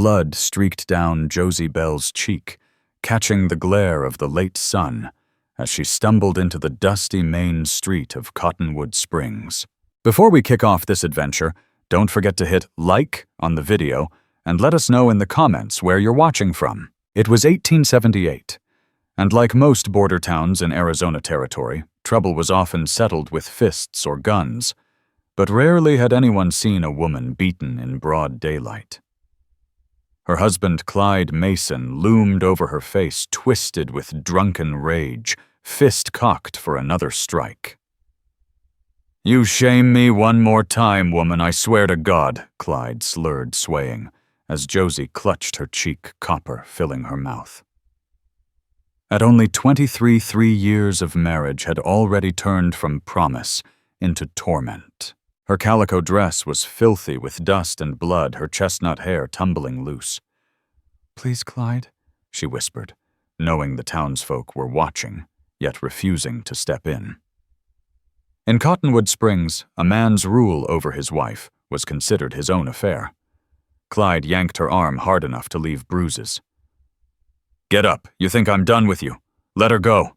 blood streaked down Josie Belle's cheek, catching the glare of the late sun as she stumbled into the dusty main street of Cottonwood Springs. Before we kick off this adventure, don't forget to hit like on the video and let us know in the comments where you're watching from. It was 1878, and like most border towns in Arizona territory, trouble was often settled with fists or guns, but rarely had anyone seen a woman beaten in broad daylight. Her husband, Clyde Mason, loomed over her face, twisted with drunken rage, fist cocked for another strike. "You shame me one more time, woman, I swear to God," Clyde slurred, swaying, as Josie clutched her cheek, copper filling her mouth. At only 23, 3 years of marriage had already turned from promise into torment. Her calico dress was filthy with dust and blood, her chestnut hair tumbling loose. "Please, Clyde," she whispered, knowing the townsfolk were watching, yet refusing to step in. In Cottonwood Springs, a man's rule over his wife was considered his own affair. Clyde yanked her arm hard enough to leave bruises. "Get up, you think I'm done with you. Let her go."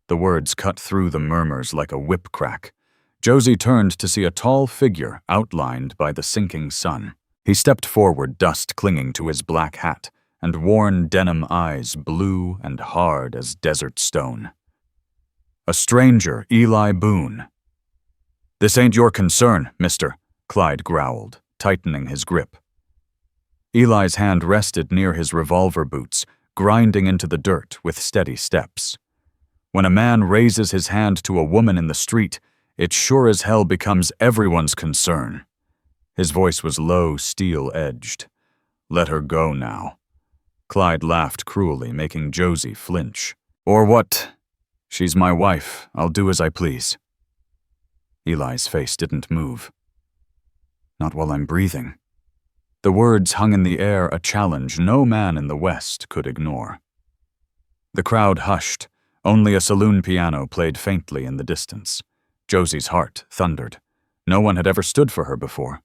The words cut through the murmurs like a whip crack. Josie turned to see a tall figure outlined by the sinking sun. He stepped forward, dust clinging to his black hat, and worn denim eyes blue and hard as desert stone. A stranger, Eli Boone. "This ain't your concern, mister," Clyde growled, tightening his grip. Eli's hand rested near his revolver boots, grinding into the dirt with steady steps. When a man raises his hand to a woman in the street, it sure as hell becomes everyone's concern. His voice was low, steel-edged. "Let her go now." Clyde laughed cruelly, making Josie flinch. "Or what? She's my wife. I'll do as I please." Eli's face didn't move. "Not while I'm breathing." The words hung in the air, a challenge no man in the West could ignore. The crowd hushed. Only a saloon piano played faintly in the distance. Josie's heart thundered. No one had ever stood for her before.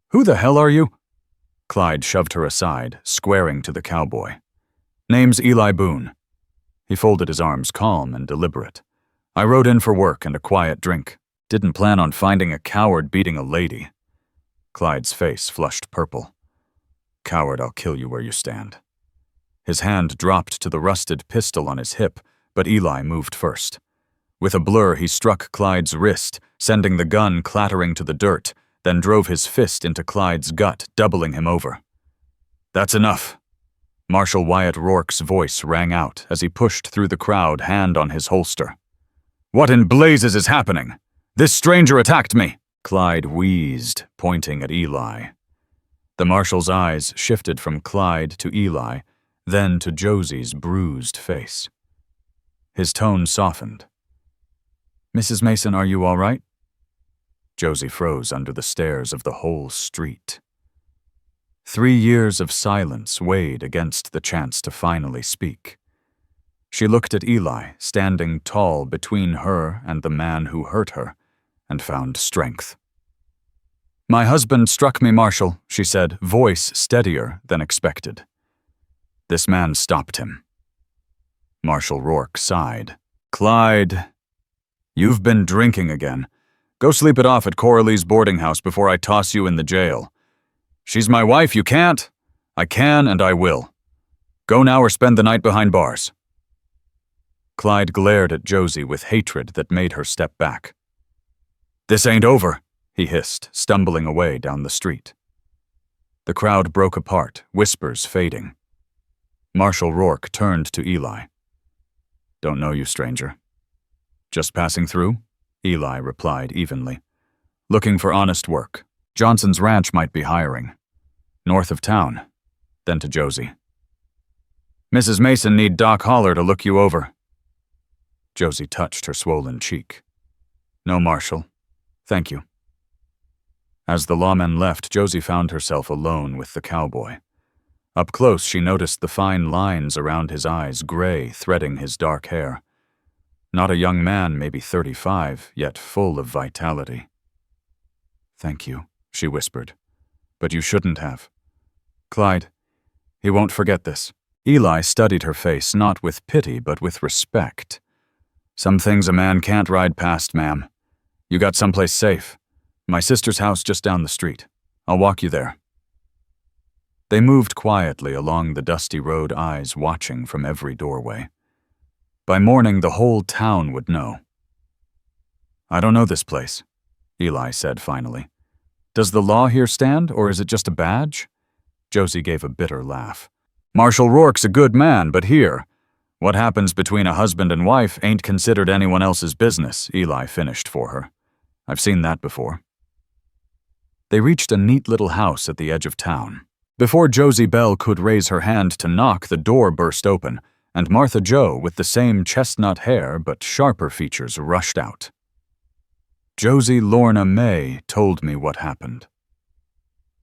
"Who the hell are you?" Clyde shoved her aside, squaring to the cowboy. "Name's Eli Boone." He folded his arms, calm and deliberate. "I rode in for work and a quiet drink. Didn't plan on finding a coward beating a lady." Clyde's face flushed purple. "Coward, I'll kill you where you stand." His hand dropped to the rusted pistol on his hip, but Eli moved first. With a blur, he struck Clyde's wrist, sending the gun clattering to the dirt, then drove his fist into Clyde's gut, doubling him over. "That's enough." Marshal Wyatt Rourke's voice rang out as he pushed through the crowd, hand on his holster. "What in blazes is happening? This stranger attacked me!" Clyde wheezed, pointing at Eli. The marshal's eyes shifted from Clyde to Eli, then to Josie's bruised face. His tone softened. "Mrs. Mason, are you all right?" Josie froze under the stares of the whole street. 3 years of silence weighed against the chance to finally speak. She looked at Eli, standing tall between her and the man who hurt her, and found strength. "My husband struck me, Marshal," she said, voice steadier than expected. This man stopped him. Marshal Rourke sighed. "Clyde, you've been drinking again. Go sleep it off at Coralie's boarding house before I toss you in the jail. She's my wife, you can't. I can and I will. Go now or spend the night behind bars." Clyde glared at Josie with hatred that made her step back. "This ain't over," he hissed, stumbling away down the street. The crowd broke apart, whispers fading. Marshal Rourke turned to Eli. "Don't know you, stranger." "Just passing through?" Eli replied evenly. "Looking for honest work. Johnson's ranch might be hiring. North of town." Then to Josie. "Mrs. Mason need Doc Holler to look you over." Josie touched her swollen cheek. "No, Marshal. Thank you." As the lawmen left, Josie found herself alone with the cowboy. Up close, she noticed the fine lines around his eyes, gray, threading his dark hair. Not a young man, maybe 35, yet full of vitality. "Thank you," she whispered. "But you shouldn't have." Clyde, he won't forget this. Eli studied her face not with pity but with respect. Some things a man can't ride past, ma'am. You got someplace safe. My sister's house just down the street. I'll walk you there. They moved quietly along the dusty road, eyes watching from every doorway. By morning, the whole town would know. I don't know this place, Eli said finally. Does the law here stand, or is it just a badge? Josie gave a bitter laugh. Marshal Rourke's a good man, but here, what happens between a husband and wife ain't considered anyone else's business, Eli finished for her. I've seen that before. They reached a neat little house at the edge of town. Before Josie Belle could raise her hand to knock, the door burst open, and Martha Jo, with the same chestnut hair but sharper features, rushed out. Josie Lorna May told me what happened.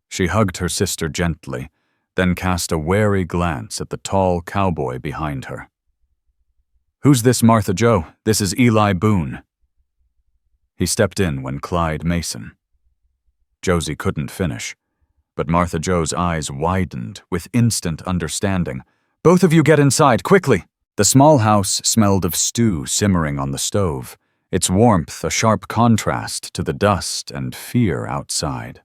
She hugged her sister gently, then cast a wary glance at the tall cowboy behind her. Who's this, Martha Jo? This is Eli Boone. He stepped in when Clyde Mason. Josie couldn't finish, but Martha Jo's eyes widened with instant understanding. Both of you get inside, quickly! The small house smelled of stew simmering on the stove, its warmth a sharp contrast to the dust and fear outside.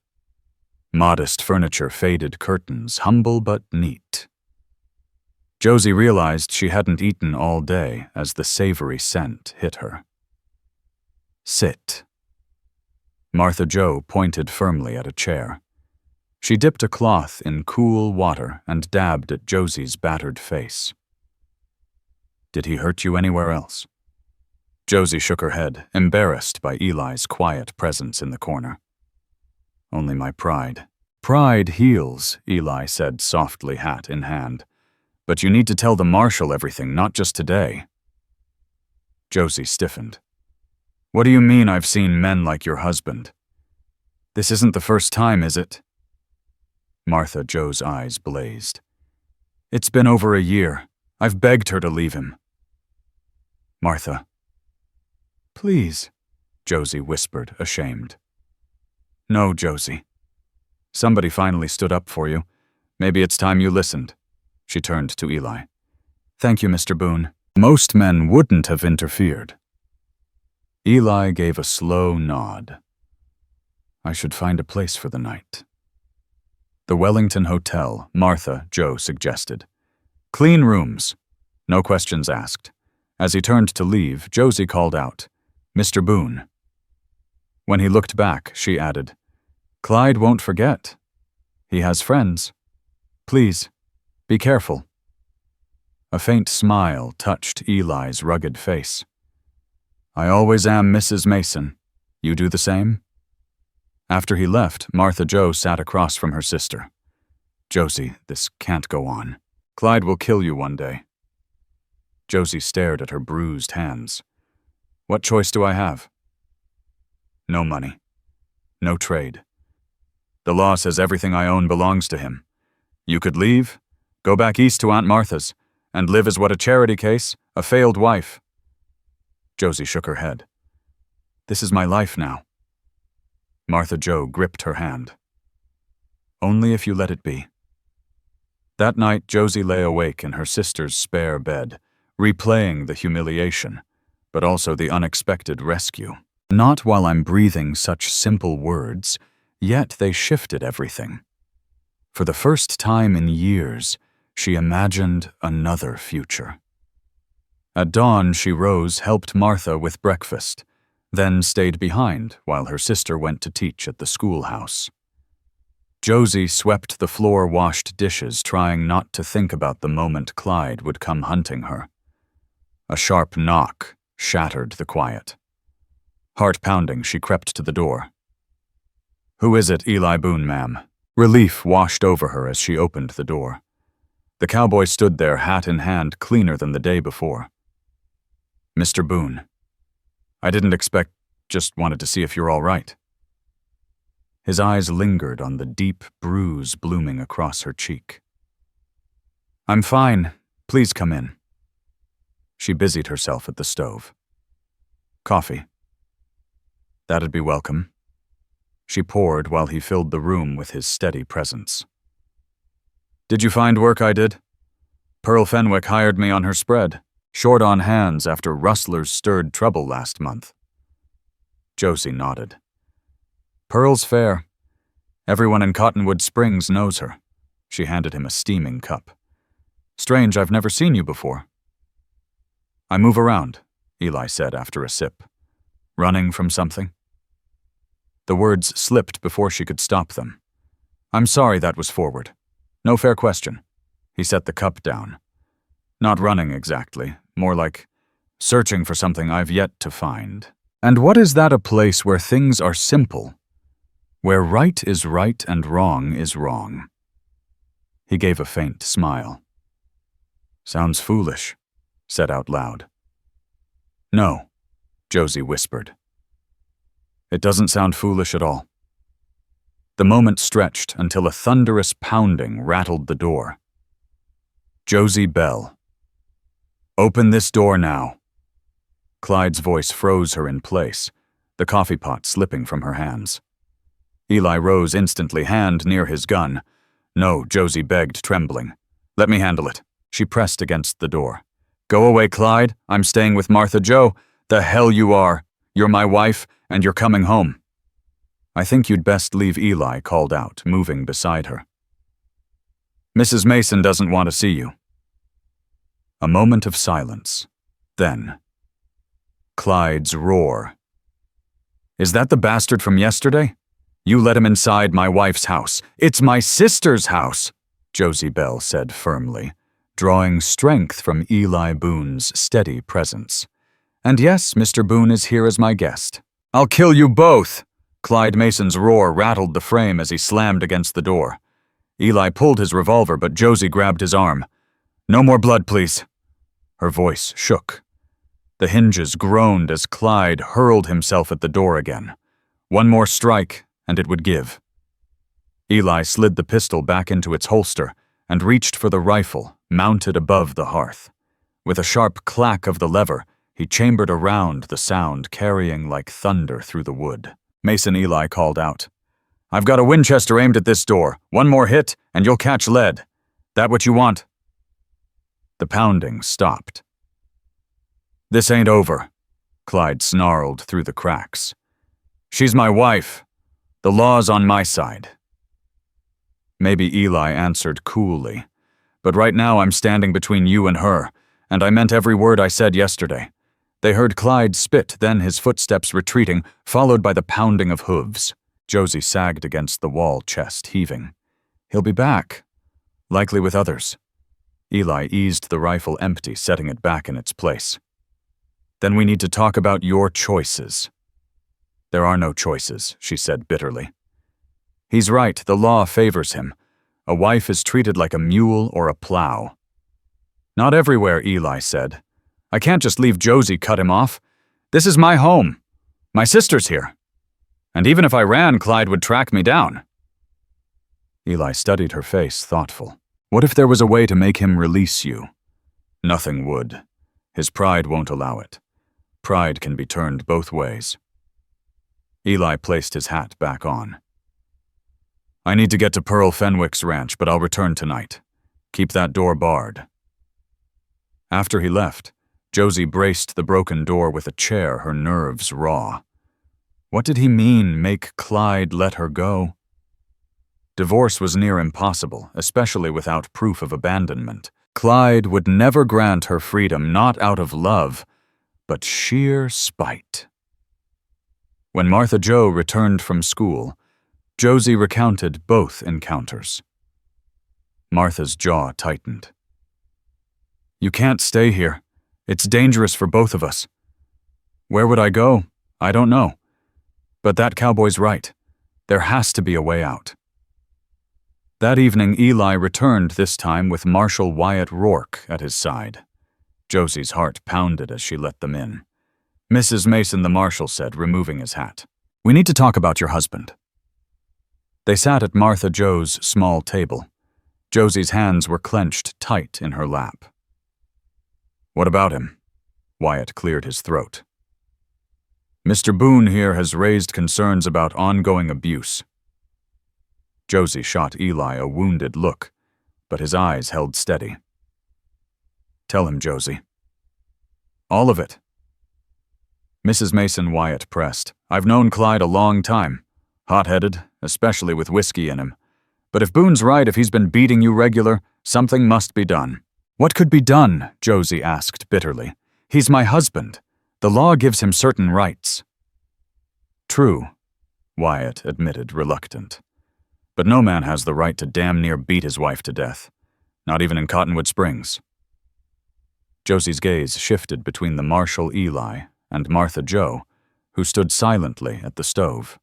Modest furniture, faded curtains, humble but neat. Josie realized she hadn't eaten all day as the savory scent hit her. Sit. Martha Jo pointed firmly at a chair. She dipped a cloth in cool water and dabbed at Josie's battered face. Did he hurt you anywhere else? Josie shook her head, embarrassed by Eli's quiet presence in the corner. Only my pride. Pride heals, Eli said softly, hat in hand. But you need to tell the marshal everything, not just today. Josie stiffened. What do you mean I've seen men like your husband? This isn't the first time, is it? Martha Jo's eyes blazed. It's been over a year. I've begged her to leave him. Martha. Please, Josie whispered, ashamed. No, Josie. Somebody finally stood up for you. Maybe it's time you listened. She turned to Eli. Thank you, Mr. Boone. Most men wouldn't have interfered. Eli gave a slow nod. I should find a place for the night. The Wellington Hotel, Martha Jo suggested. Clean rooms. No questions asked. As he turned to leave, Josie called out, Mr. Boone. When he looked back, she added, Clyde won't forget. He has friends. Please, be careful. A faint smile touched Eli's rugged face. I always am Mrs. Mason. You do the same? After he left, Martha Jo sat across from her sister. Josie, this can't go on. Clyde will kill you one day. Josie stared at her bruised hands. What choice do I have? No money. No trade. The law says everything I own belongs to him. You could leave, go back east to Aunt Martha's, and live as what a charity case, a failed wife. Josie shook her head. This is my life now. Martha Jo gripped her hand. Only if you let it be. That night, Josie lay awake in her sister's spare bed, replaying the humiliation, but also the unexpected rescue. Not while I'm breathing such simple words, yet they shifted everything. For the first time in years, she imagined another future. At dawn, she rose, helped Martha with breakfast, then stayed behind while her sister went to teach at the schoolhouse. Josie swept the floor-washed dishes, trying not to think about the moment Clyde would come hunting her. A sharp knock shattered the quiet. Heart-pounding, she crept to the door. Who is it, Eli Boone, ma'am? Relief washed over her as she opened the door. The cowboy stood there, hat in hand, cleaner than the day before. Mr. Boone. I didn't expect, just wanted to see if you're all right. His eyes lingered on the deep bruise blooming across her cheek. I'm fine. Please come in. She busied herself at the stove. Coffee. That'd be welcome. She poured while he filled the room with his steady presence. Did you find work I did? Pearl Fenwick hired me on her spread, short on hands after rustlers stirred trouble last month. Josie nodded. Pearl's fair. Everyone in Cottonwood Springs knows her. She handed him a steaming cup. Strange, I've never seen you before. I move around, Eli said after a sip. Running from something? The words slipped before she could stop them. I'm sorry that was forward. No fair question. He set the cup down. Not running exactly, more like searching for something I've yet to find. And what is that a place where things are simple? Where right is right and wrong is wrong. He gave a faint smile. Sounds foolish, said out loud. No, Josie whispered. It doesn't sound foolish at all. The moment stretched until a thunderous pounding rattled the door. Josie Belle. Open this door now. Clyde's voice froze her in place, the coffee pot slipping from her hands. Eli rose instantly, hand near his gun. No, Josie begged, trembling. Let me handle it. She pressed against the door. Go away, Clyde. I'm staying with Martha Jo. The hell you are. You're my wife, and you're coming home. I think you'd best leave, Eli called out, moving beside her. Mrs. Mason doesn't want to see you. A moment of silence. Then, Clyde's roar. Is that the bastard from yesterday? You let him inside my wife's house. It's my sister's house, Josie Belle said firmly, drawing strength from Eli Boone's steady presence. And yes, Mr. Boone is here as my guest. I'll kill you both! Clyde Mason's roar rattled the frame as he slammed against the door. Eli pulled his revolver, but Josie grabbed his arm. No more blood, please. Her voice shook. The hinges groaned as Clyde hurled himself at the door again. One more strike, and it would give. Eli slid the pistol back into its holster and reached for the rifle, mounted above the hearth. With a sharp clack of the lever, he chambered around, the sound carrying like thunder through the wood. Mason Eli called out. I've got a Winchester aimed at this door. One more hit, and you'll catch lead. That what you want? The pounding stopped. This ain't over, Clyde snarled through the cracks. She's my wife. The law's on my side. Maybe Eli answered coolly. But right now I'm standing between you and her, and I meant every word I said yesterday. They heard Clyde spit, then his footsteps retreating, followed by the pounding of hooves. Josie sagged against the wall, chest heaving. He'll be back, likely with others. Eli eased the rifle empty, setting it back in its place. Then we need to talk about your choices. There are no choices, she said bitterly. He's right, the law favors him. A wife is treated like a mule or a plow. Not everywhere, Eli said. I can't just leave Josie cut him off. This is my home. My sister's here. And even if I ran, Clyde would track me down. Eli studied her face, thoughtful. What if there was a way to make him release you? Nothing would. His pride won't allow it. Pride can be turned both ways. Eli placed his hat back on. I need to get to Pearl Fenwick's ranch, but I'll return tonight. Keep that door barred. After he left, Josie braced the broken door with a chair, her nerves raw. What did he mean, make Clyde let her go? Divorce was near impossible, especially without proof of abandonment. Clyde would never grant her freedom, not out of love, but sheer spite. When Martha Jo returned from school, Josie recounted both encounters. Martha's jaw tightened. You can't stay here. It's dangerous for both of us. Where would I go? I don't know. But that cowboy's right. There has to be a way out. That evening, Eli returned, this time with Marshal Wyatt Rourke at his side. Josie's heart pounded as she let them in. Mrs. Mason, the marshal said, removing his hat. We need to talk about your husband. They sat at Martha Jo's small table. Josie's hands were clenched tight in her lap. What about him? Wyatt cleared his throat. Mr. Boone here has raised concerns about ongoing abuse. Josie shot Eli a wounded look. but his eyes held steady. "Tell him, Josie." "All of it." Mrs. Mason, Wyatt pressed. "I've known Clyde a long time. Hot-headed, especially with whiskey in him. But if Boone's right, if he's been beating you regular, something must be done." "What could be done?" Josie asked bitterly. "He's my husband. The law gives him certain rights." "True," Wyatt admitted, reluctant. "But no man has the right to damn near beat his wife to death. Not even in Cottonwood Springs." Josie's gaze shifted between the Marshal Eli and Martha Jo, who stood silently at the stove.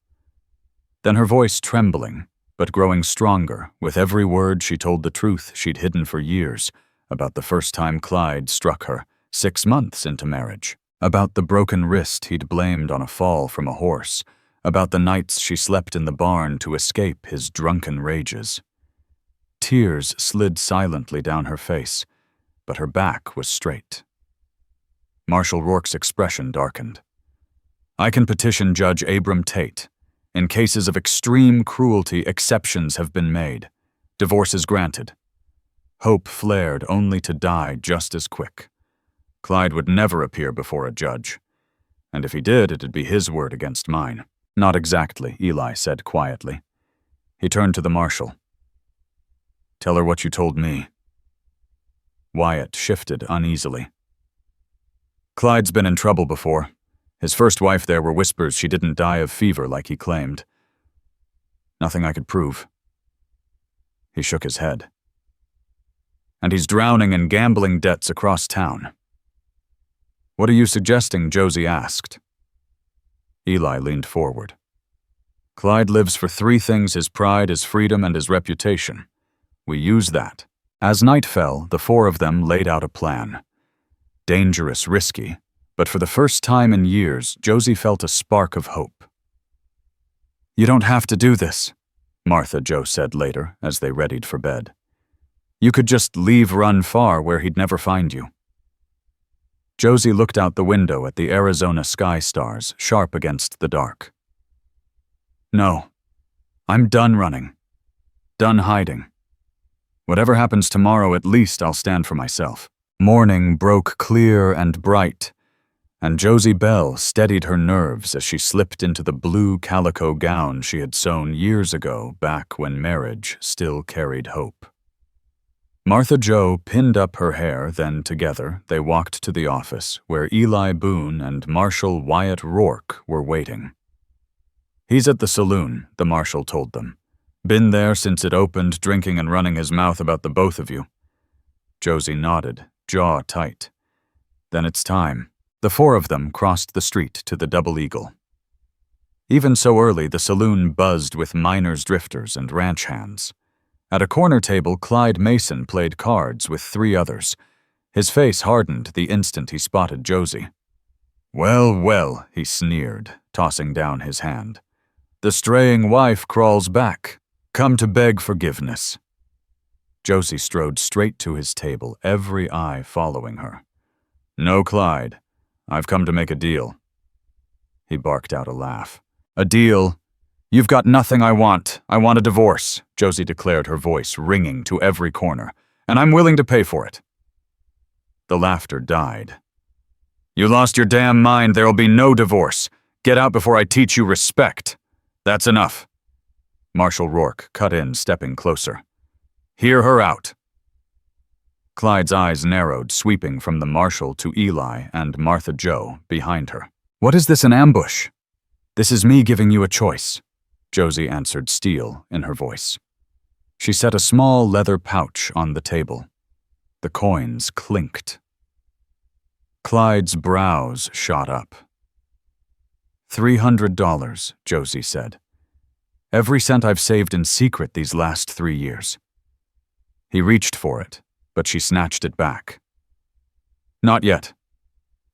Then her voice trembling, but growing stronger, with every word she told the truth she'd hidden for years about the first time Clyde struck her, 6 months into marriage, about the broken wrist he'd blamed on a fall from a horse, about the nights she slept in the barn to escape his drunken rages. Tears slid silently down her face, but her back was straight. Marshal Rourke's expression darkened. "I can petition Judge Abram Tate. In cases of extreme cruelty, exceptions have been made. Divorce is granted." Hope flared only to die just as quick. Clyde would never appear before a judge. And if he did, it'd be his word against mine. "Not exactly," Eli said quietly. He turned to the marshal. "Tell her what you told me." Wyatt shifted uneasily. "Clyde's been in trouble before. His first wife there were whispers she didn't die of fever like he claimed. Nothing I could prove." He shook his head. "And he's drowning in gambling debts across town." "What are you suggesting?" Josie asked. Eli leaned forward. "Clyde lives for 3 things: his pride, his freedom, and his reputation. We use that." As night fell, the 4 of them laid out a plan. Dangerous, risky, but for the first time in years, Josie felt a spark of hope. "You don't have to do this," Martha Jo said later as they readied for bed. "You could just leave Run far where he'd never find you." Josie looked out the window at the Arizona sky stars, sharp against the dark. "No, I'm done running. Done hiding. Whatever happens tomorrow, at least I'll stand for myself." Morning broke clear and bright, and Josie Belle steadied her nerves as she slipped into the blue calico gown she had sewn years ago, back when marriage still carried hope. Martha Jo pinned up her hair, then together they walked to the office where Eli Boone and Marshal Wyatt Rourke were waiting. "He's at the saloon," the marshal told them. "Been there since it opened, drinking and running his mouth about the both of you." Josie nodded, jaw tight. "Then it's time." The 4 of them crossed the street to the Double Eagle. Even so early, the saloon buzzed with miners, drifters, and ranch hands. At a corner table, Clyde Mason played cards with 3 others. His face hardened the instant he spotted Josie. "Well, well," he sneered, tossing down his hand. "The straying wife crawls back. Come to beg forgiveness." Josie strode straight to his table, every eye following her. "No, Clyde. I've come to make a deal." He barked out a laugh. "A deal? You've got nothing I want. I want a divorce," Josie declared, her voice ringing to every corner. "And I'm willing to pay for it." The laughter died. "You lost your damn mind. There'll be no divorce. Get out before I teach you respect. That's enough." Marshal Rourke cut in, stepping closer. "Hear her out." Clyde's eyes narrowed, sweeping from the marshal to Eli and Martha Jo behind her. "What is this, an ambush?" "This is me giving you a choice," Josie answered, steel in her voice. She set a small leather pouch on the table. The coins clinked. Clyde's brows shot up. $300, Josie said. "Every cent I've saved in secret these last 3 years." He reached for it, but she snatched it back. "Not yet.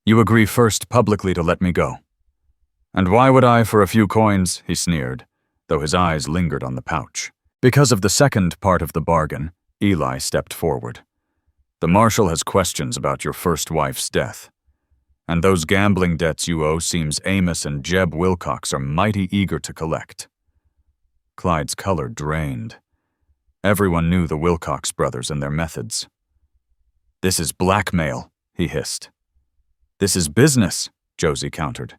You agree first publicly to let me go." "And why would I for a few coins?" he sneered, though his eyes lingered on the pouch. Because of the second part of the bargain, Eli stepped forward. "The marshal has questions about your first wife's death. And those gambling debts you owe seems Amos and Jeb Wilcox are mighty eager to collect." Clyde's color drained. Everyone knew the Wilcox brothers and their methods. "This is blackmail," he hissed. "This is business," Josie countered.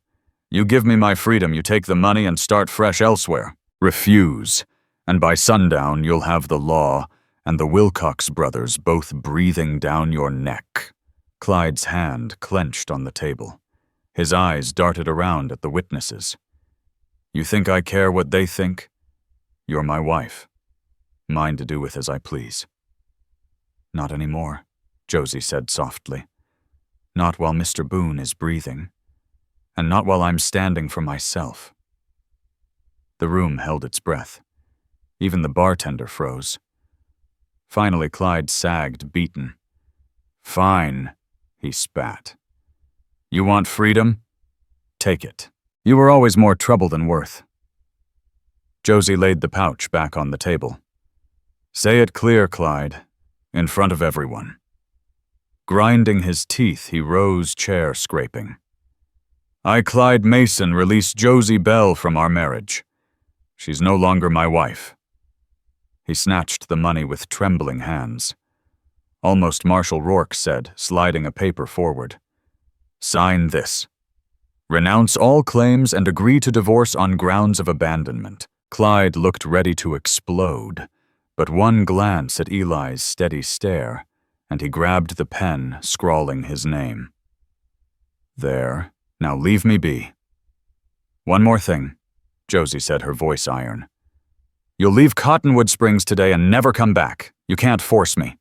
"You give me my freedom, you take the money and start fresh elsewhere. Refuse, and by sundown you'll have the law and the Wilcox brothers both breathing down your neck." Clyde's hand clenched on the table. His eyes darted around at the witnesses. "You think I care what they think? You're my wife. Mine to do with as I please." "Not anymore," Josie said softly. "Not while Mr. Boone is breathing, and not while I'm standing for myself." The room held its breath. Even the bartender froze. Finally, Clyde sagged, beaten. "Fine," he spat. "You want freedom? Take it. You were always more trouble than worth." Josie laid the pouch back on the table. "Say it clear, Clyde, in front of everyone." Grinding his teeth, he rose, chair scraping. "I, Clyde Mason, release Josie Belle from our marriage. She's no longer my wife." He snatched the money with trembling hands. Almost Marshal Rourke said, sliding a paper forward. "Sign this. Renounce all claims and agree to divorce on grounds of abandonment." Clyde looked ready to explode, but one glance at Eli's steady stare, and he grabbed the pen, scrawling his name. "There. Now leave me be." "One more thing," Josie said, her voice iron. "You'll leave Cottonwood Springs today and never come back. You can't force me."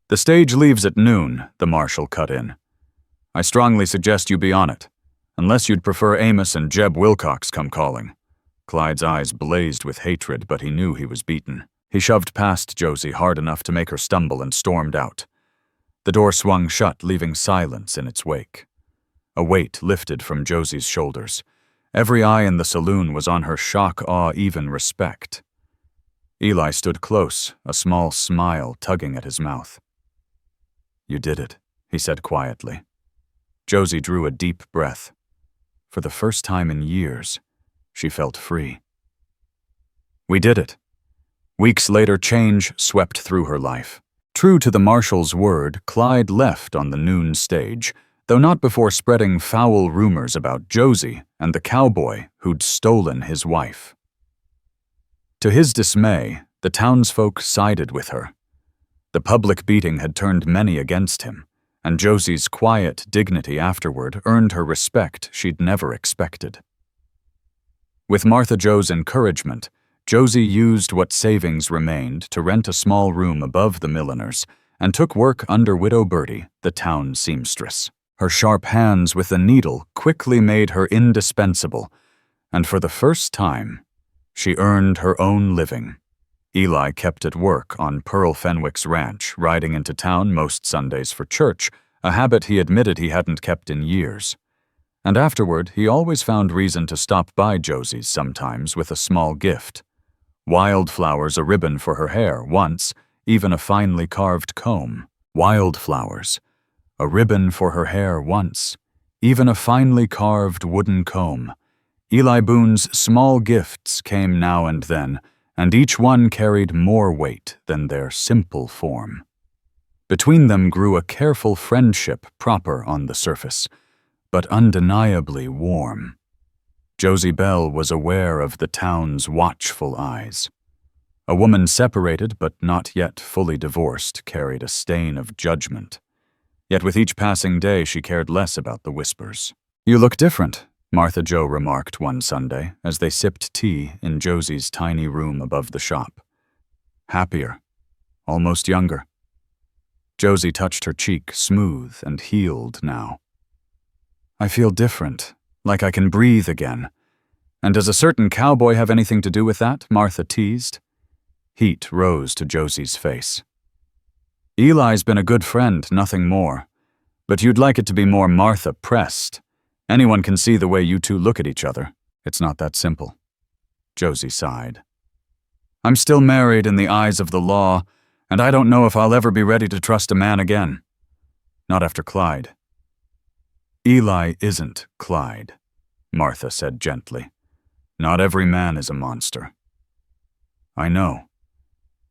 "The stage leaves at noon," the marshal cut in. "I strongly suggest you be on it, unless you'd prefer Amos and Jeb Wilcox come calling." Clyde's eyes blazed with hatred, but he knew he was beaten. He shoved past Josie hard enough to make her stumble and stormed out. The door swung shut, leaving silence in its wake. A weight lifted from Josie's shoulders. Every eye in the saloon was on her, shock, awe, even respect. Eli stood close, a small smile tugging at his mouth. "You did it," he said quietly. Josie drew a deep breath. For the first time in years, she felt free. "We did it." Weeks later, change swept through her life. True to the marshal's word, Clyde left on the noon stage, though not before spreading foul rumors about Josie and the cowboy who'd stolen his wife. To his dismay, the townsfolk sided with her. The public beating had turned many against him, and Josie's quiet dignity afterward earned her respect she'd never expected. With Martha Jo's encouragement, Josie used what savings remained to rent a small room above the milliner's and took work under Widow Bertie, the town seamstress. Her sharp hands with the needle quickly made her indispensable, and for the first time, she earned her own living. Eli kept at work on Pearl Fenwick's ranch, riding into town most Sundays for church, a habit he admitted he hadn't kept in years. And afterward, he always found reason to stop by Josie's sometimes with a small gift. Wildflowers, a ribbon for her hair once, even a finely carved comb. Wildflowers, a ribbon for her hair once, even a finely carved wooden comb. Eli Boone's small gifts came now and then, and each one carried more weight than their simple form. Between them grew a careful friendship proper on the surface, but undeniably warm. Josie Belle was aware of the town's watchful eyes. A woman separated but not yet fully divorced carried a stain of judgment. Yet with each passing day she cared less about the whispers. "You look different," Martha Jo remarked one Sunday as they sipped tea in Josie's tiny room above the shop. "Happier. Almost younger." Josie touched her cheek, smooth and healed now. "I feel different, like I can breathe again. And does a certain cowboy have anything to do with that?" Martha teased. Heat rose to Josie's face. "Eli's been a good friend, nothing more. But you'd like it to be more Martha pressed. Anyone can see the way you two look at each other. It's not that simple." Josie sighed. "I'm still married in the eyes of the law, and I don't know if I'll ever be ready to trust a man again. Not after Clyde." "Eli isn't Clyde," Martha said gently. "Not every man is a monster." "I know.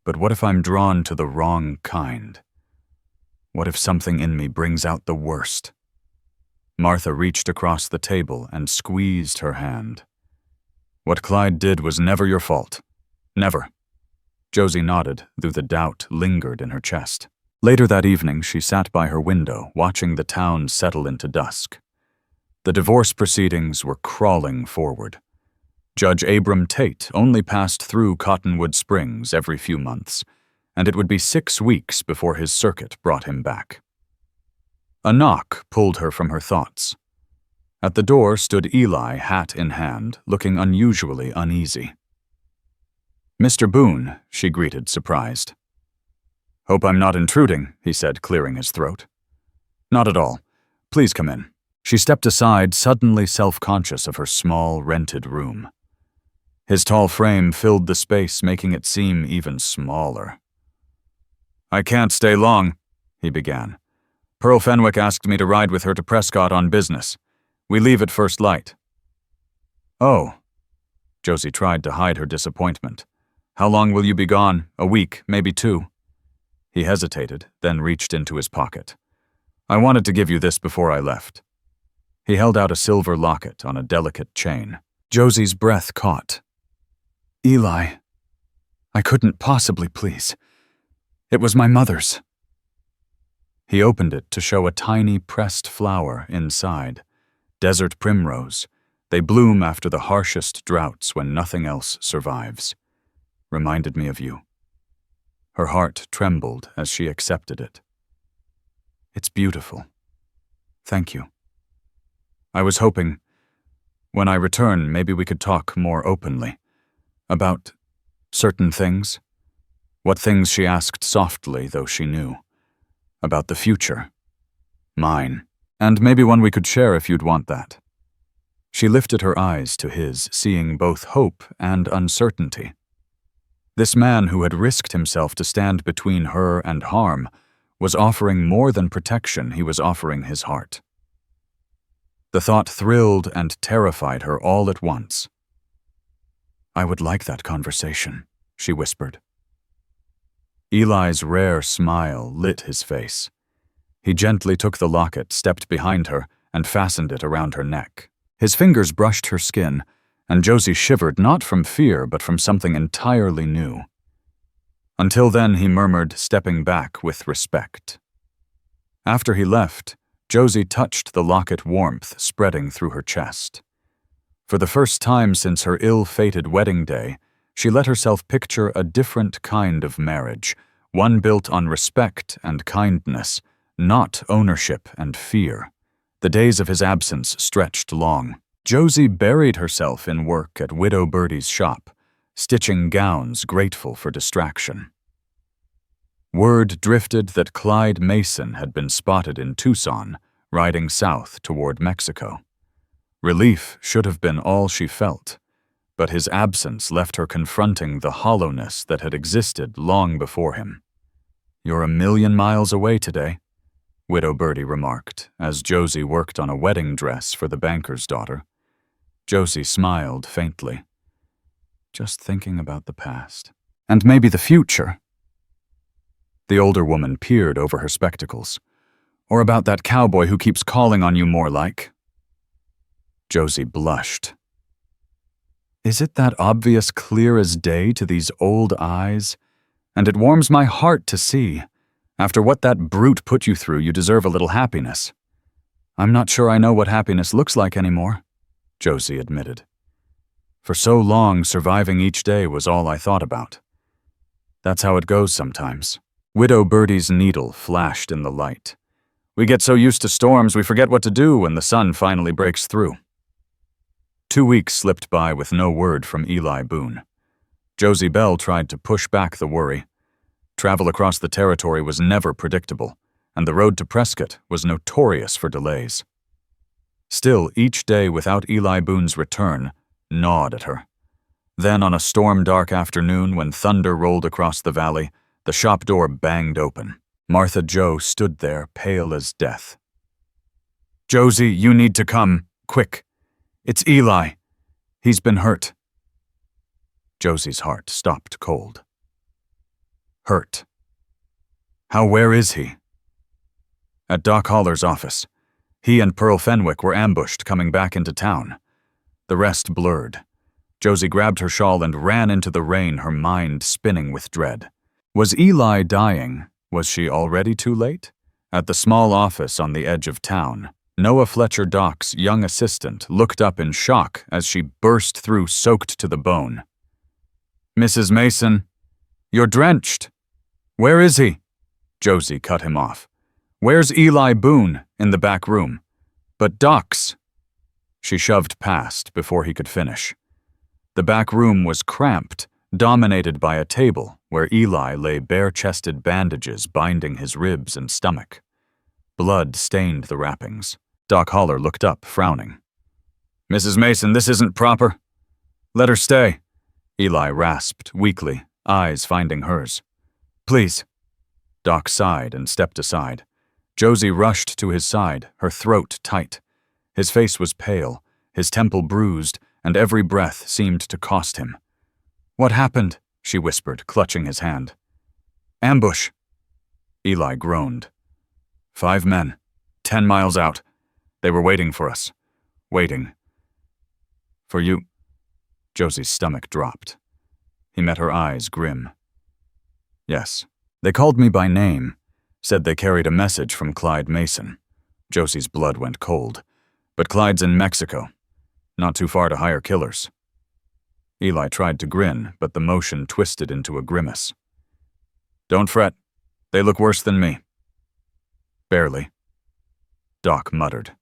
But what if I'm drawn to the wrong kind? What if something in me brings out the worst? Martha reached across the table and squeezed her hand. What Clyde did was never your fault. Never. Josie nodded, though the doubt lingered in her chest. Later that evening, she sat by her window, watching the town settle into dusk. The divorce proceedings were crawling forward. Judge Abram Tate only passed through Cottonwood Springs every few months, and it would be 6 weeks before his circuit brought him back. A knock pulled her from her thoughts. At the door stood Eli, hat in hand, looking unusually uneasy. "Mr. Boone," she greeted, surprised. "Hope I'm not intruding," he said, clearing his throat. "Not at all. Please come in." She stepped aside, suddenly self-conscious of her small, rented room. His tall frame filled the space, making it seem even smaller. "I can't stay long," he began. "Pearl Fenwick asked me to ride with her to Prescott on business. We leave at first light." "Oh." Josie tried to hide her disappointment. "How long will you be gone? A week, maybe 2. He hesitated, then reached into his pocket. "I wanted to give you this before I left." He held out a silver locket on a delicate chain. Josie's breath caught. "Eli, I couldn't possibly, please. It was my mother's." He opened it to show a tiny pressed flower inside. Desert primrose. They bloom after the harshest droughts when nothing else survives. Reminded me of you. Her heart trembled as she accepted it. "It's beautiful. Thank you. I was hoping, when I return, maybe we could talk more openly. About certain things." What things, she asked softly, though she knew. "About the future. Mine. And maybe one we could share if you'd want that." She lifted her eyes to his, seeing both hope and uncertainty. This man who had risked himself to stand between her and harm was offering more than protection. He was offering his heart. The thought thrilled and terrified her all at once. "I would like that conversation," she whispered. Eli's rare smile lit his face. He gently took the locket, stepped behind her, and fastened it around her neck. His fingers brushed her skin, and Josie shivered not from fear but from something entirely new. Until then, he murmured, stepping back with respect. After he left, Josie touched the locket warmth spreading through her chest. For the first time since her ill-fated wedding day, she let herself picture a different kind of marriage, one built on respect and kindness, not ownership and fear. The days of his absence stretched long. Josie buried herself in work at Widow Birdie's shop, stitching gowns, grateful for distraction. Word drifted that Clyde Mason had been spotted in Tucson, riding south toward Mexico. Relief should have been all she felt, but his absence left her confronting the hollowness that had existed long before him. "You're 1,000,000 miles away today," Widow Birdie remarked, as Josie worked on a wedding dress for the banker's daughter. Josie smiled faintly. "Just thinking about the past. And maybe the future." The older woman peered over her spectacles. "Or about that cowboy who keeps calling on you more like." Josie blushed. "Is it that obvious, clear as day to these old eyes? And it warms my heart to see. After what that brute put you through, you deserve a little happiness." "I'm not sure I know what happiness looks like anymore," Josie admitted. "For so long, surviving each day was all I thought about. That's how it goes sometimes." Widow Birdie's needle flashed in the light. "We get so used to storms we forget what to do when the sun finally breaks through." 2 weeks slipped by with no word from Eli Boone. Josie Belle tried to push back the worry. Travel across the territory was never predictable, and the road to Prescott was notorious for delays. Still, each day without Eli Boone's return gnawed at her. Then, on a storm-dark afternoon when thunder rolled across the valley, the shop door banged open. Martha Jo stood there, pale as death. "Josie, you need to come. Quick. It's Eli. He's been hurt." Josie's heart stopped cold. hurt. Where is he? At Doc Holler's office. He and Pearl Fenwick were ambushed coming back into town. The rest blurred. Josie grabbed her shawl and ran into the rain, her mind spinning with dread. Was Eli dying? Was she already too late? At the small office on the edge of town, Noah Fletcher Doc's young assistant looked up in shock as she burst through soaked to the bone. "Mrs. Mason, you're drenched. Where is he?" Josie cut him off. "Where's Eli Boone?" "In the back room." "But Doc's." She shoved past before he could finish. The back room was cramped, dominated by a table where Eli lay bare-chested bandages binding his ribs and stomach. Blood stained the wrappings. Doc Holler looked up, frowning. "Mrs. Mason, this isn't proper." "Let her stay," Eli rasped weakly, eyes finding hers. "Please." Doc sighed and stepped aside. Josie rushed to his side, her throat tight. His face was pale, his temple bruised, and every breath seemed to cost him. "What happened?" she whispered, clutching his hand. "Ambush." Eli groaned. 5 men, 10 miles out. They were waiting for us. Waiting. For you. Josie's stomach dropped. He met her eyes, grim. "Yes. They called me by name, said they carried a message from Clyde Mason." Josie's blood went cold. "But Clyde's in Mexico. Not too far to hire killers." Eli tried to grin, but the motion twisted into a grimace. "Don't fret. They look worse than me." "Barely." Doc muttered.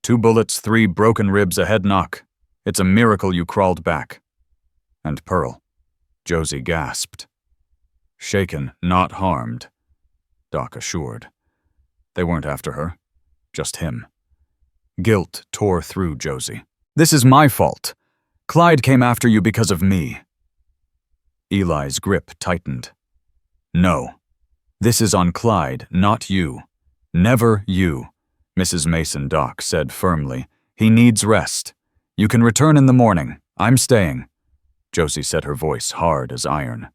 2 bullets, 3 broken ribs, a head knock. It's a miracle you crawled back." "And Pearl." Josie gasped. "Shaken, not harmed," Doc assured. They weren't after her, just him. Guilt tore through Josie. "This is my fault. Clyde came after you because of me." Eli's grip tightened. "No. This is on Clyde, not you. Never you," Mrs. Mason Doc said firmly. "He needs rest. You can return in the morning. I'm staying." Josie said, her voice hard as iron.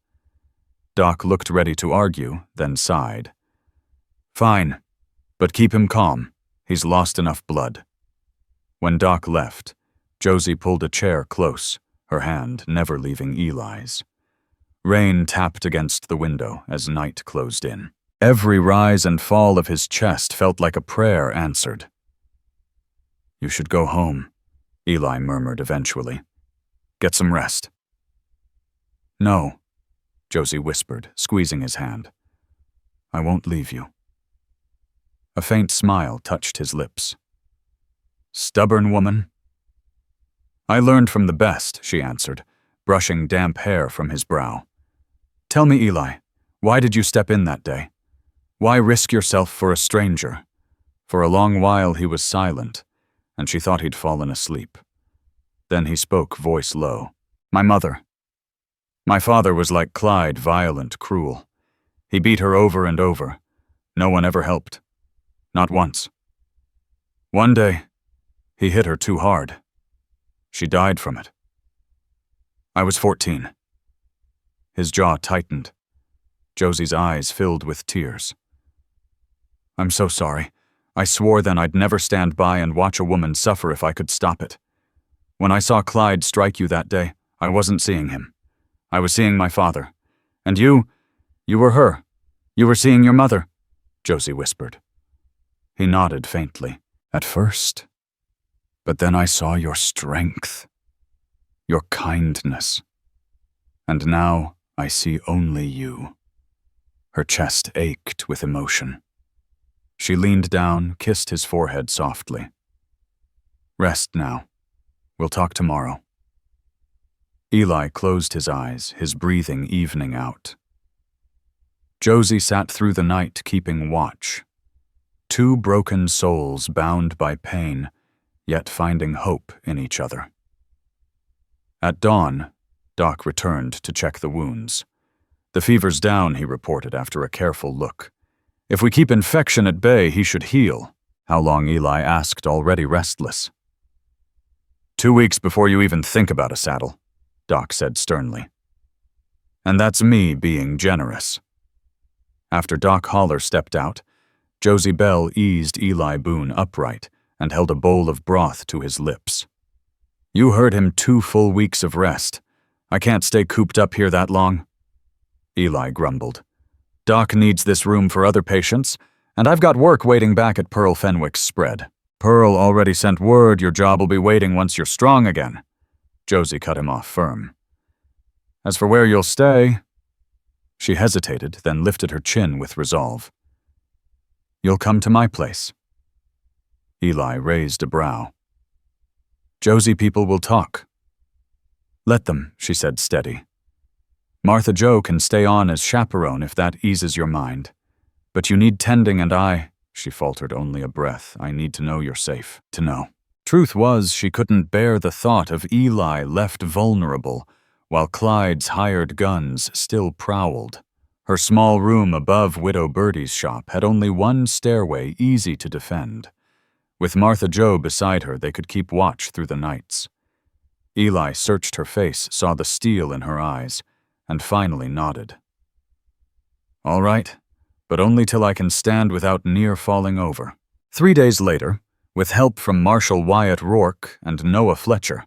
Doc looked ready to argue, then sighed. "Fine, but keep him calm. He's lost enough blood." When Doc left, Josie pulled a chair close, her hand never leaving Eli's. Rain tapped against the window as night closed in. Every rise and fall of his chest felt like a prayer answered. "You should go home," Eli murmured eventually. "Get some rest." "No," Josie whispered, squeezing his hand. "I won't leave you." A faint smile touched his lips. "Stubborn woman?" "I learned from the best," she answered, brushing damp hair from his brow. "Tell me, Eli, why did you step in that day? Why risk yourself for a stranger?" For a long while he was silent, and she thought he'd fallen asleep. Then he spoke, voice low. "My mother. My father was like Clyde, violent, cruel. He beat her over and over. No one ever helped. Not once. One day, he hit her too hard. She died from it. I was 14. His jaw tightened. Josie's eyes filled with tears. "I'm so sorry. I swore then I'd never stand by and watch a woman suffer if I could stop it. When I saw Clyde strike you that day, I wasn't seeing him. I was seeing my father. And you were her. You were seeing your mother," Josie whispered. He nodded faintly. "At first. But then I saw your strength, your kindness. And now I see only you." Her chest ached with emotion. She leaned down, kissed his forehead softly. "Rest now. We'll talk tomorrow." Eli closed his eyes, his breathing evening out. Josie sat through the night keeping watch. 2 broken souls bound by pain, yet finding hope in each other. At dawn, Doc returned to check the wounds. "The fever's down," he reported after a careful look. "If we keep infection at bay, he should heal." "How long?" Eli asked, already restless. 2 weeks before you even think about a saddle," Doc said sternly. "And that's me being generous." After Doc Holler stepped out, Josie Belle eased Eli Boone upright and held a bowl of broth to his lips. "You heard him 2 full weeks of rest. I can't stay cooped up here that long." Eli grumbled. "Doc needs this room for other patients, and I've got work waiting back at Pearl Fenwick's spread." "Pearl already sent word your job will be waiting once you're strong again." Josie cut him off firm. "As for where you'll stay..." She hesitated, then lifted her chin with resolve. "You'll come to my place." Eli raised a brow. "Josie people will talk." "Let them," she said steady. "Martha Jo can stay on as chaperone if that eases your mind. But you need tending and she faltered only a breath. "I need to know you're safe, to know." Truth was, she couldn't bear the thought of Eli left vulnerable, while Clyde's hired guns still prowled. Her small room above Widow Birdie's shop had only one stairway easy to defend. With Martha Jo beside her, they could keep watch through the nights. Eli searched her face, saw the steel in her eyes, and finally nodded. "All right, but only till I can stand without near falling over." 3 days later, with help from Marshal Wyatt Rourke and Noah Fletcher,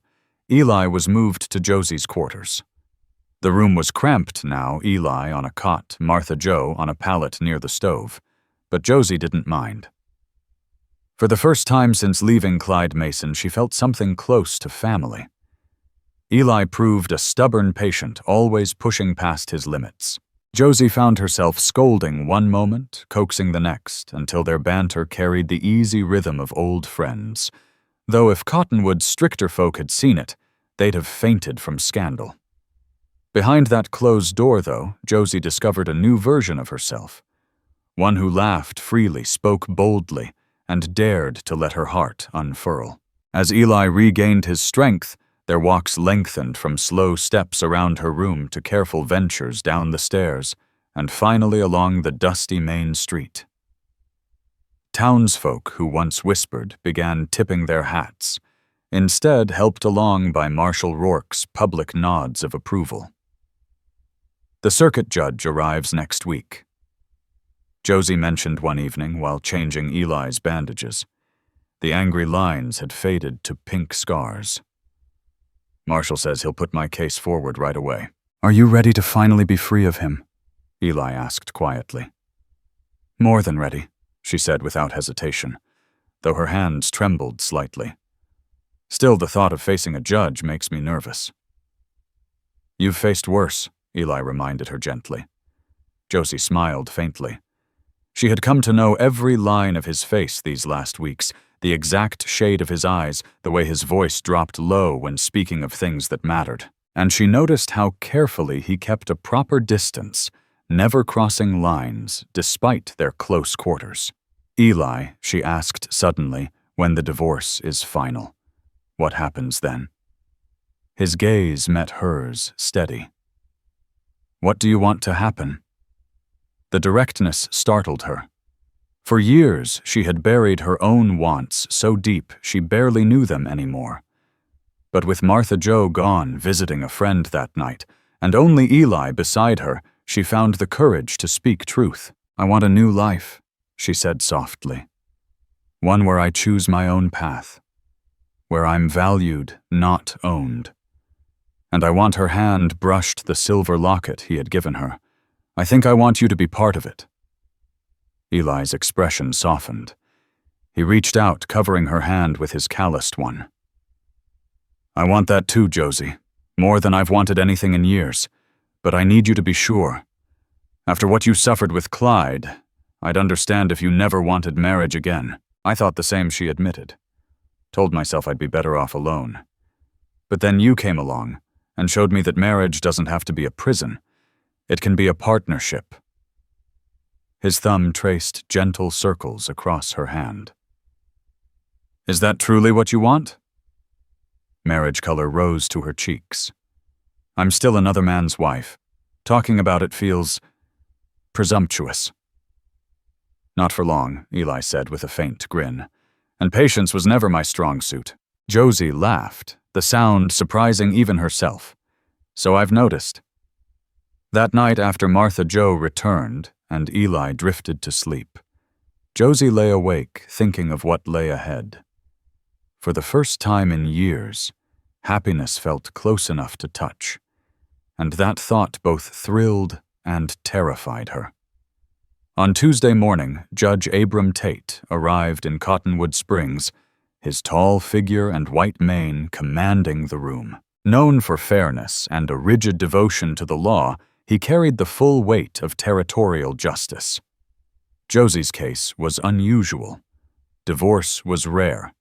Eli was moved to Josie's quarters. The room was cramped now, Eli on a cot, Martha Jo on a pallet near the stove, but Josie didn't mind. For the first time since leaving Clyde Mason, she felt something close to family. Eli proved a stubborn patient, always pushing past his limits. Josie found herself scolding one moment, coaxing the next, until their banter carried the easy rhythm of old friends, though if Cottonwood's stricter folk had seen it, they'd have fainted from scandal. Behind that closed door, though, Josie discovered a new version of herself, one who laughed freely, spoke boldly, and dared to let her heart unfurl. As Eli regained his strength, their walks lengthened from slow steps around her room to careful ventures down the stairs, and finally along the dusty main street. Townsfolk who once whispered began tipping their hats, instead helped along by Marshal Rourke's public nods of approval. The circuit judge arrives next week. Josie mentioned one evening while changing Eli's bandages. The angry lines had faded to pink scars. "Marshal says he'll put my case forward right away." "Are you ready to finally be free of him?" Eli asked quietly. "More than ready," she said without hesitation, though her hands trembled slightly. "Still, the thought of facing a judge makes me nervous." "You've faced worse," Eli reminded her gently. Josie smiled faintly. She had come to know every line of his face these last weeks, the exact shade of his eyes, the way his voice dropped low when speaking of things that mattered. And she noticed how carefully he kept a proper distance, never crossing lines, despite their close quarters. "Eli," she asked suddenly, "when the divorce is final, what happens then?" His gaze met hers, steady. "What do you want to happen?" The directness startled her. For years, she had buried her own wants so deep she barely knew them anymore. But with Martha Jo gone visiting a friend that night, and only Eli beside her, she found the courage to speak truth. "I want a new life," she said softly. "One where I choose my own path. Where I'm valued, not owned." And I want her hand brushed the silver locket he had given her. "I think I want you to be part of it." Eli's expression softened. He reached out, covering her hand with his calloused one. "I want that too, Josie, more than I've wanted anything in years, but I need you to be sure. After what you suffered with Clyde, I'd understand if you never wanted marriage again." I thought the same, she admitted. Told myself I'd be better off alone. But then you came along and showed me that marriage doesn't have to be a prison. It can be a partnership. His thumb traced gentle circles across her hand. "Is that truly what you want?" Marriage color rose to her cheeks. "I'm still another man's wife. Talking about it feels presumptuous." "Not for long," Eli said with a faint grin. "And patience was never my strong suit." Josie laughed, the sound surprising even herself. "So I've noticed." That night after Martha Jo returned, and Eli drifted to sleep. Josie lay awake, thinking of what lay ahead. For the first time in years, happiness felt close enough to touch, and that thought both thrilled and terrified her. On Tuesday morning, Judge Abram Tate arrived in Cottonwood Springs, his tall figure and white mane commanding the room. Known for fairness and a rigid devotion to the law, he carried the full weight of territorial justice. Josie's case was unusual. Divorce was rare,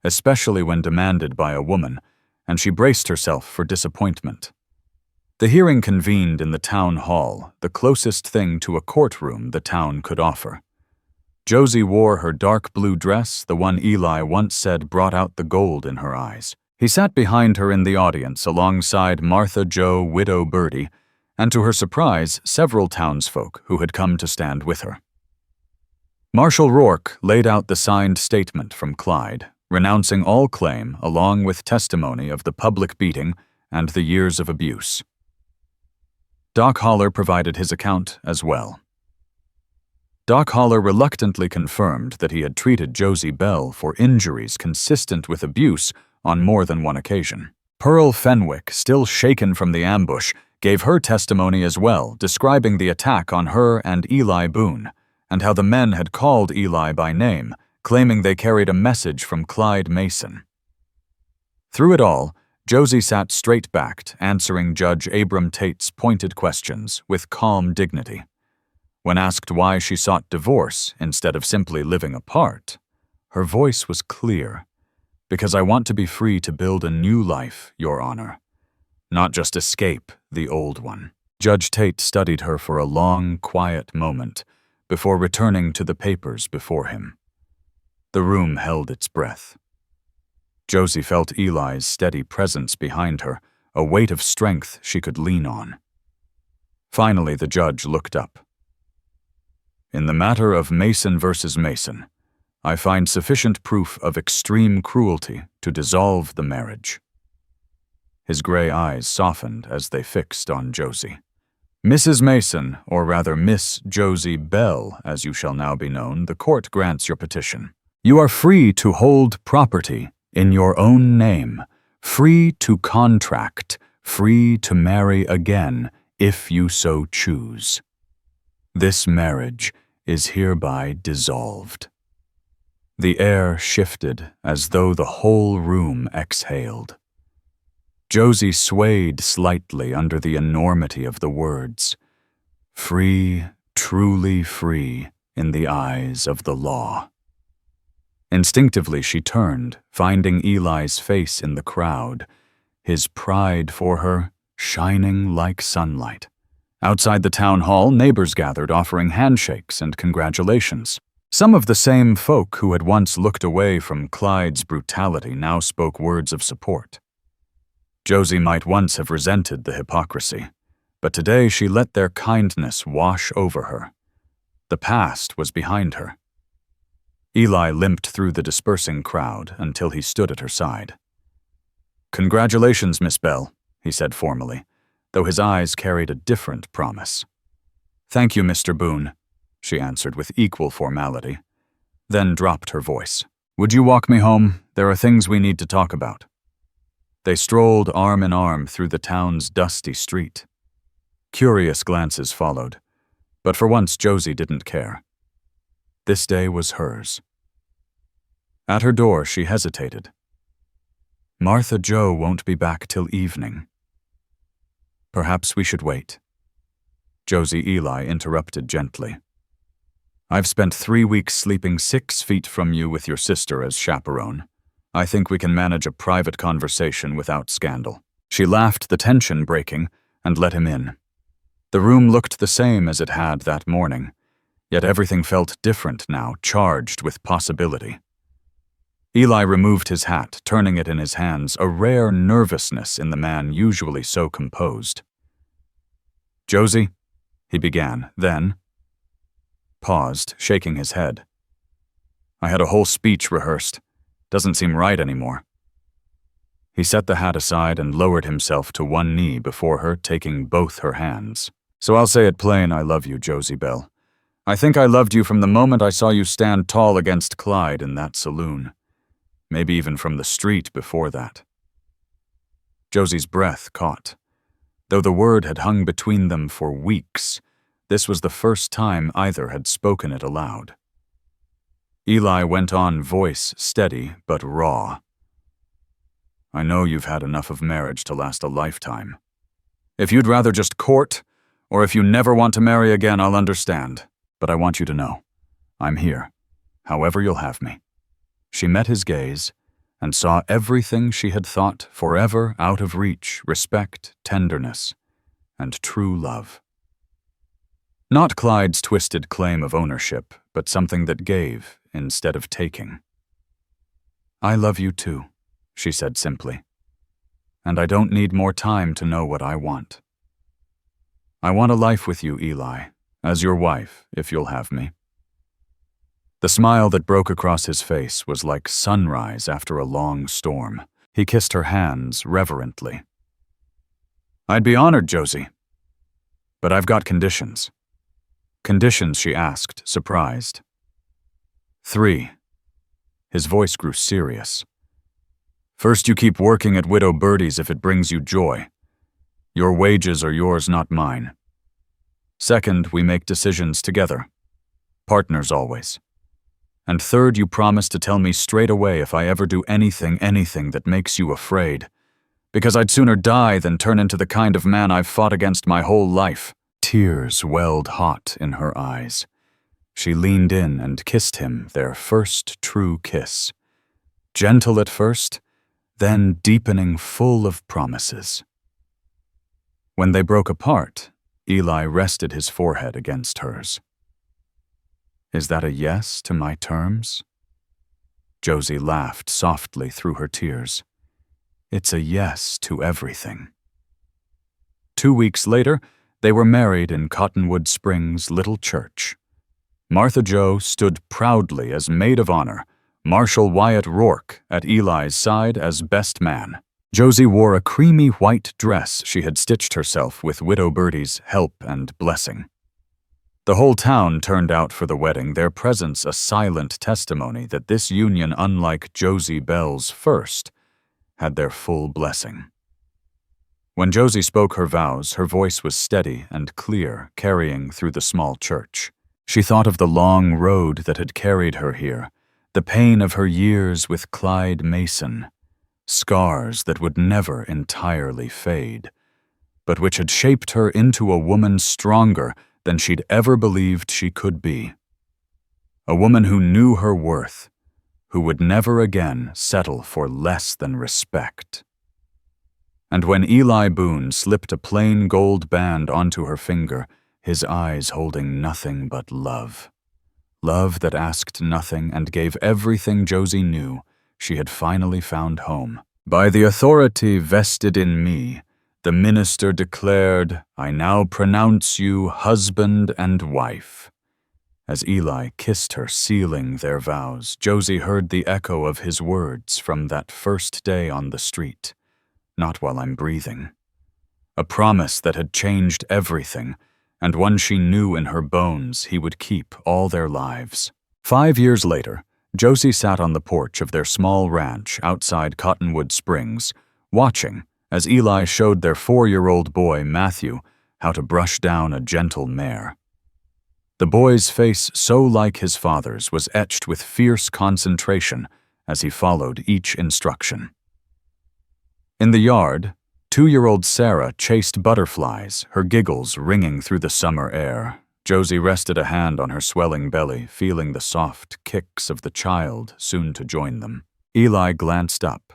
especially when demanded by a woman, and she braced herself for disappointment. The hearing convened in the town hall, the closest thing to a courtroom the town could offer. Josie wore her dark blue dress, the one Eli once said brought out the gold in her eyes. He sat behind her in the audience alongside Martha Jo Widow Birdie, and to her surprise, several townsfolk who had come to stand with her. Marshal Rourke laid out the signed statement from Clyde, renouncing all claim along with testimony of the public beating and the years of abuse. Doc Holler provided his account as well. Doc Holler reluctantly confirmed that he had treated Josie Belle for injuries consistent with abuse on more than one occasion. Pearl Fenwick, still shaken from the ambush, gave her testimony as well, describing the attack on her and Eli Boone, and how the men had called Eli by name, claiming they carried a message from Clyde Mason. Through it all, Josie sat straight-backed, answering Judge Abram Tate's pointed questions with calm dignity. When asked why she sought divorce instead of simply living apart, her voice was clear. "Because I want to be free to build a new life, Your Honor, not just escape the old one." Judge Tate studied her for a long, quiet moment before returning to the papers before him. The room held its breath. Josie felt Eli's steady presence behind her, a weight of strength she could lean on. Finally, the judge looked up. "In the matter of Mason versus Mason, I find sufficient proof of extreme cruelty to dissolve the marriage." His gray eyes softened as they fixed on Josie. "Mrs. Mason, or rather Miss Josie Belle, as you shall now be known, the court grants your petition. You are free to hold property in your own name, free to contract, free to marry again if you so choose. This marriage is hereby dissolved." The air shifted as though the whole room exhaled. Josie swayed slightly under the enormity of the words. Free, truly free, in the eyes of the law. Instinctively she turned, finding Eli's face in the crowd, his pride for her shining like sunlight. Outside the town hall, neighbors gathered, offering handshakes and congratulations. Some of the same folk who had once looked away from Clyde's brutality now spoke words of support. Josie might once have resented the hypocrisy, but today she let their kindness wash over her. The past was behind her. Eli limped through the dispersing crowd until he stood at her side. "Congratulations, Miss Belle," he said formally, though his eyes carried a different promise. "Thank you, Mr. Boone," she answered with equal formality, then dropped her voice. "Would you walk me home? There are things we need to talk about." They strolled arm in arm through the town's dusty street. Curious glances followed, but for once Josie didn't care. This day was hers. At her door, she hesitated. "Martha Jo won't be back till evening." "Perhaps we should wait." Josie Eli interrupted gently. "I've spent 3 weeks sleeping 6 feet from you with your sister as chaperone. I think we can manage a private conversation without scandal." She laughed, the tension breaking, and let him in. The room looked the same as it had that morning, yet everything felt different now, charged with possibility. Eli removed his hat, turning it in his hands, a rare nervousness in the man usually so composed. "Josie," he began, then paused, shaking his head. "I had a whole speech rehearsed. Doesn't seem right anymore." He set the hat aside and lowered himself to one knee before her, taking both her hands. "So I'll say it plain, I love you, Josie Belle. I think I loved you from the moment I saw you stand tall against Clyde in that saloon. Maybe even from the street before that." Josie's breath caught. Though the word had hung between them for weeks, this was the first time either had spoken it aloud. Eli went on, voice steady but raw. "I know you've had enough of marriage to last a lifetime. If you'd rather just court, or if you never want to marry again, I'll understand. But I want you to know, I'm here, however you'll have me." She met his gaze and saw everything she had thought forever out of reach: respect, tenderness, and true love. Not Clyde's twisted claim of ownership, but something that gave instead of taking. "I love you too," she said simply. "And I don't need more time to know what I want. I want a life with you, Eli, as your wife, if you'll have me." The smile that broke across his face was like sunrise after a long storm. He kissed her hands reverently. "I'd be honored, Josie. But I've got conditions." "Conditions?" she asked, surprised. "3. His voice grew serious. "First, you keep working at Widow Birdie's if it brings you joy. Your wages are yours, not mine. Second, we make decisions together. Partners always. And third, you promise to tell me straight away if I ever do anything that makes you afraid. Because I'd sooner die than turn into the kind of man I've fought against my whole life." Tears welled hot in her eyes. She leaned in and kissed him, their first true kiss. Gentle at first, then deepening, full of promises. When they broke apart, Eli rested his forehead against hers. "Is that a yes to my terms?" Josie laughed softly through her tears. "It's a yes to everything." 2 weeks later, they were married in Cottonwood Springs' little church. Martha Jo stood proudly as maid of honor, Marshal Wyatt Rourke at Eli's side as best man. Josie wore a creamy white dress she had stitched herself with Widow Birdie's help and blessing. The whole town turned out for the wedding, their presence a silent testimony that this union, unlike Josie Belle's first, had their full blessing. When Josie spoke her vows, her voice was steady and clear, carrying through the small church. She thought of the long road that had carried her here, the pain of her years with Clyde Mason, scars that would never entirely fade, but which had shaped her into a woman stronger than she'd ever believed she could be. A woman who knew her worth, who would never again settle for less than respect. And when Eli Boone slipped a plain gold band onto her finger, his eyes holding nothing but love. Love that asked nothing and gave everything Josie knew, she had finally found home. "By the authority vested in me, the minister declared, I now pronounce you husband and wife." As Eli kissed her, sealing their vows, Josie heard the echo of his words from that first day on the street. "Not while I'm breathing." A promise that had changed everything, and one she knew in her bones he would keep all their lives. 5 years later, Josie sat on the porch of their small ranch outside Cottonwood Springs, watching as Eli showed their 4-year-old boy, Matthew, how to brush down a gentle mare. The boy's face, so like his father's, was etched with fierce concentration as he followed each instruction. In the yard, 2-year-old Sarah chased butterflies, her giggles ringing through the summer air. Josie rested a hand on her swelling belly, feeling the soft kicks of the child soon to join them. Eli glanced up,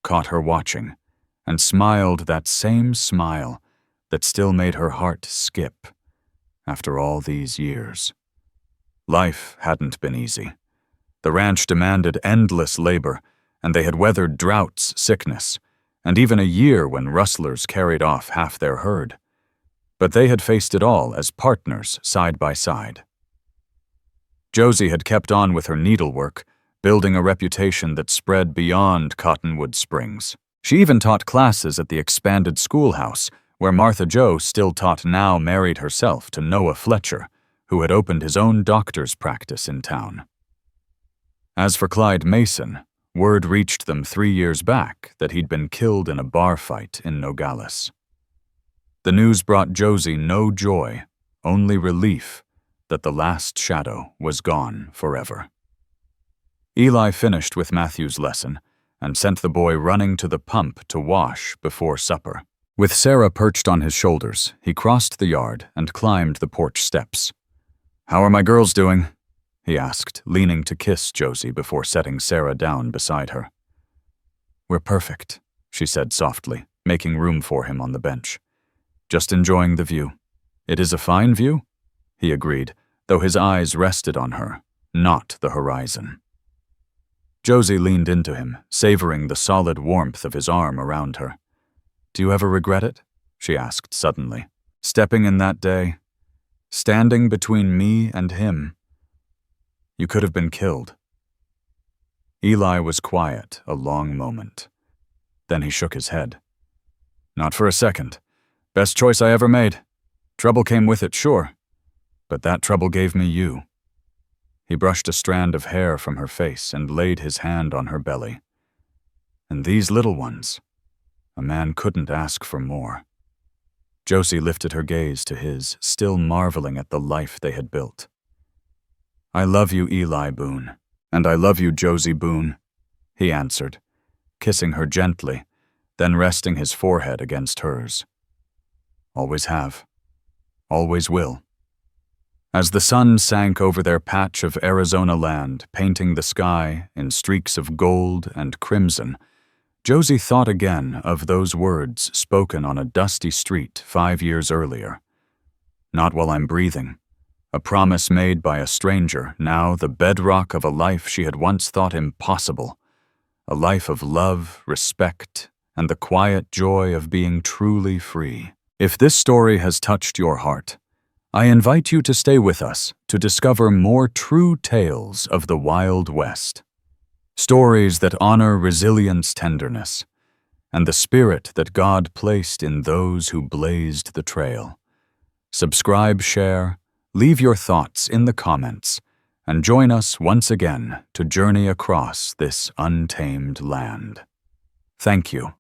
caught her watching, and smiled that same smile that still made her heart skip after all these years. Life hadn't been easy. The ranch demanded endless labor, and they had weathered droughts, sickness, and even a year when rustlers carried off half their herd. But they had faced it all as partners side by side. Josie had kept on with her needlework, building a reputation that spread beyond Cottonwood Springs. She even taught classes at the expanded schoolhouse, where Martha Jo still taught, now married herself to Noah Fletcher, who who had opened his own doctor's practice in town. As for Clyde Mason, word reached them 3 years back that he'd been killed in a bar fight in Nogales. The news brought Josie no joy, only relief that the last shadow was gone forever. Eli finished with Matthew's lesson and sent the boy running to the pump to wash before supper. With Sarah perched on his shoulders, he crossed the yard and climbed the porch steps. "How are my girls doing?" he asked, leaning to kiss Josie before setting Sarah down beside her. "We're perfect," she said softly, making room for him on the bench. "Just enjoying the view." "It is a fine view," he agreed, though his eyes rested on her, not the horizon. Josie leaned into him, savoring the solid warmth of his arm around her. "Do you ever regret it?" she asked suddenly. "Stepping in that day? Standing between me and him? You could have been killed." Eli was quiet a long moment. Then he shook his head. "Not for a second. Best choice I ever made. Trouble came with it, sure. But that trouble gave me you." He brushed a strand of hair from her face and laid his hand on her belly. "And these little ones. A man couldn't ask for more." Josie lifted her gaze to his, still marveling at the life they had built. "I love you, Eli Boone, and I love you, Josie Boone," he answered, kissing her gently, then resting his forehead against hers. "Always have. Always will." As the sun sank over their patch of Arizona land, painting the sky in streaks of gold and crimson, Josie thought again of those words spoken on a dusty street 5 years earlier. "Not while I'm breathing," a promise made by a stranger, now the bedrock of a life she had once thought impossible, a life of love, respect, and the quiet joy of being truly free. If this story has touched your heart, I invite you to stay with us to discover more true tales of the Wild West. Stories that honor resilience, tenderness, and the spirit that God placed in those who blazed the trail. Subscribe, share, leave your thoughts in the comments, and join us once again to journey across this untamed land. Thank you.